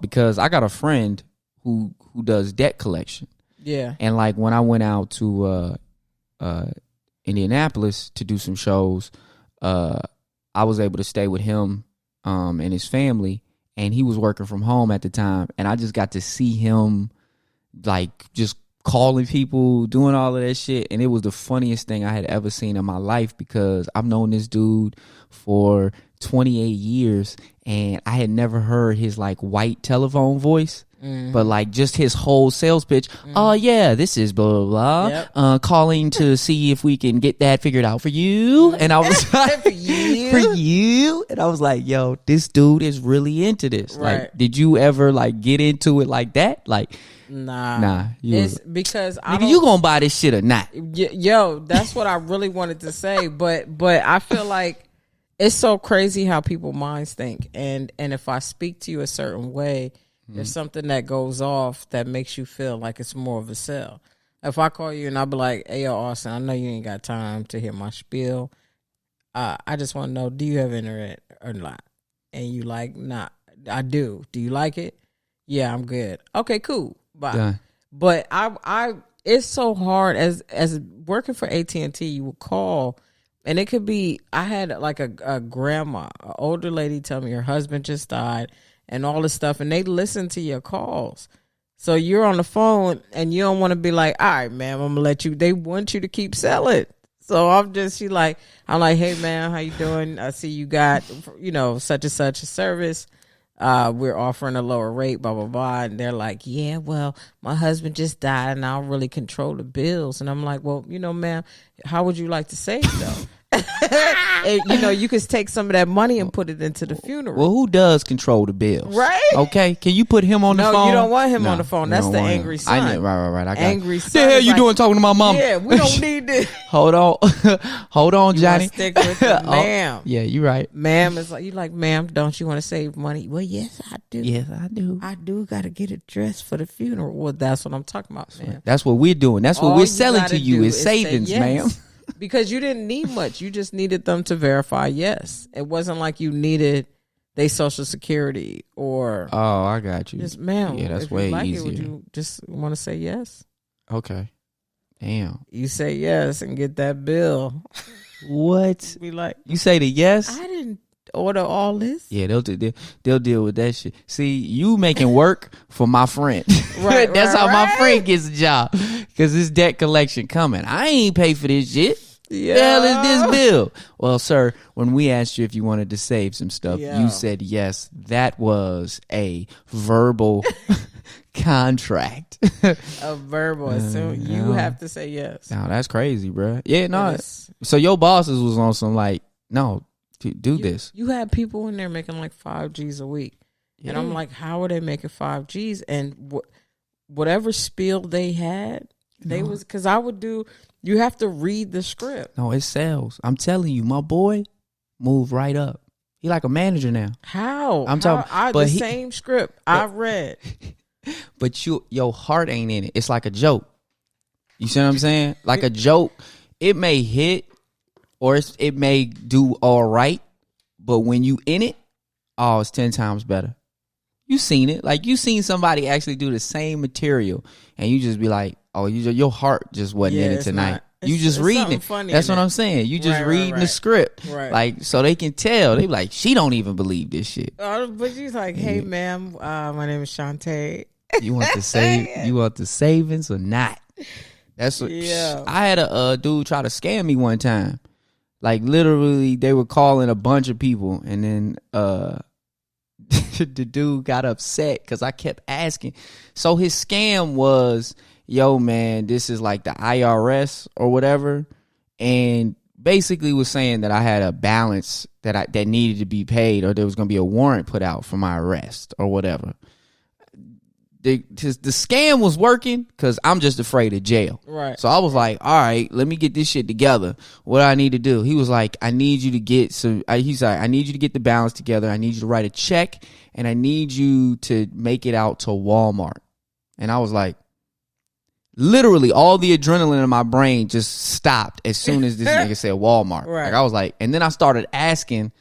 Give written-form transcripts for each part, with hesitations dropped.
because I got a friend who does debt collection. Yeah. And like when I went out to Indianapolis to do some shows, I was able to stay with him and his family, and he was working from home at the time, and I just got to see him like just calling people, doing all of that shit, and it was the funniest thing I had ever seen in my life, because I've known this dude for 28 years and I had never heard his like white telephone voice. But like just his whole sales pitch. Oh yeah, this is blah blah blah. Calling to see if we can get that figured out for you. And I was like, for you. And I was like, yo, this dude is really into this. Right. Like, did you ever like get into it like that? Like, nah. It's because you gonna buy this shit or not? Yo, that's what I really wanted to say. But I feel like it's so crazy how people minds think. And if I speak to you a certain way, there's something that goes off that makes you feel like it's more of a sell. If I call you and I'll be like, hey, yo, Austin, I know you ain't got time to hear my spiel. I just want to know, do you have internet or not? And you like, nah, I do. Do you like it? Yeah, I'm good. Okay, cool. Bye. Yeah. But I it's so hard as working for AT&T, you will call, and it could be, I had like a grandma, an older lady tell me her husband just died, and all this stuff, and they listen to your calls. So you're on the phone and you don't want to be like, all right, ma'am, I'm gonna let you. They want you to keep selling. So I'm like, hey man, how you doing? I see you got, such and such a service. We're offering a lower rate, blah, blah, blah. And they're like, yeah, well, my husband just died and I don't really control the bills. And I'm like, well, ma'am, how would you like to save though? And, you could take some of that money and put it into the funeral. Well, who does control the bills? Right. Okay. Can you put him on the phone? No, you don't want him on the phone. That's the angry son. I know. Right. I got angry it. son. The hell you doing talking to my mom? Yeah, we don't need this. Hold on, Johnny. Stick with the ma'am. Yeah, you're right. Ma'am is like, ma'am, don't you want to save money? Well, yes, I do. Yes, I do. I do got to get it dressed for the funeral. Well, that's what I'm talking about, man. That's what we're doing. That's what we're selling to you is savings, ma'am. Because you didn't need much. You just needed them to verify yes. It wasn't like you needed their social security or. Oh, I got you. Just, ma'am. Yeah, that's way easier. Would you just want to say yes? Okay. Damn. You say yes and get that bill. What? Be like, you say the yes? I didn't order all this. Yeah, they'll deal with that shit. See, you making work for my friend. Right. That's how my friend gets a job, because this debt collection coming. I ain't pay for this shit. Yeah. The hell is this bill? Well, sir, when we asked you if you wanted to save some stuff, you said yes. That was a verbal contract. A verbal. So you have to say yes. No, that's crazy, bro. Yeah, no. So your bosses was on some like, no, do this. You had people in there making like 5 G's a week. Yeah. And I'm like, how are they making 5 G's? And whatever spiel they had, they was, because I would do, you have to read the script. No, it sells. I'm telling you, my boy moved right up. He like a manager now. How? I'm talking same script I read. But your heart ain't in it. It's like a joke. You see what I'm saying? Like a joke. It may hit or it may do all right, but when you in it, oh, it's 10 times better. You seen it. Like you seen somebody actually do the same material and you just be like, oh, your heart just wasn't in it tonight. You just reading it. That's what I'm saying. You just reading the script. Right. Like, so they can tell. They be like, she don't even believe this shit. But she's like, hey, ma'am, my name is Chaunté. You want the savings or not? That's what. Yeah. I had a dude try to scam me one time. Like literally, they were calling a bunch of people, and then the dude got upset because I kept asking. So his scam was, yo, man, this is like the IRS or whatever, and basically was saying that I had a balance that needed to be paid, or there was going to be a warrant put out for my arrest or whatever. The scam was working because I'm just afraid of jail. Right. So I was like, all right, let me get this shit together. What do I need to do? He was like, I need you to get he's like, I need you to get the balance together. I need you to write a check, and I need you to make it out to Walmart. And I was like, literally all the adrenaline in my brain just stopped as soon as this nigga said Walmart. Right. Like I was like, and then I started asking,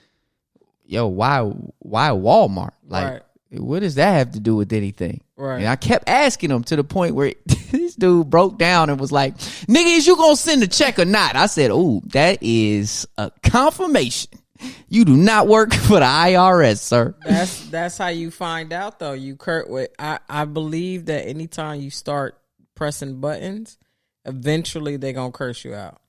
yo, why Walmart? Like, what does that have to do with anything? Right. And I kept asking him to the point where this dude broke down and was like, nigga, is you gonna send a check or not? I said, oh, that is a confirmation. You do not work for the IRS, sir. That's how you find out, though. I believe that anytime you start pressing buttons, eventually they're gonna curse you out.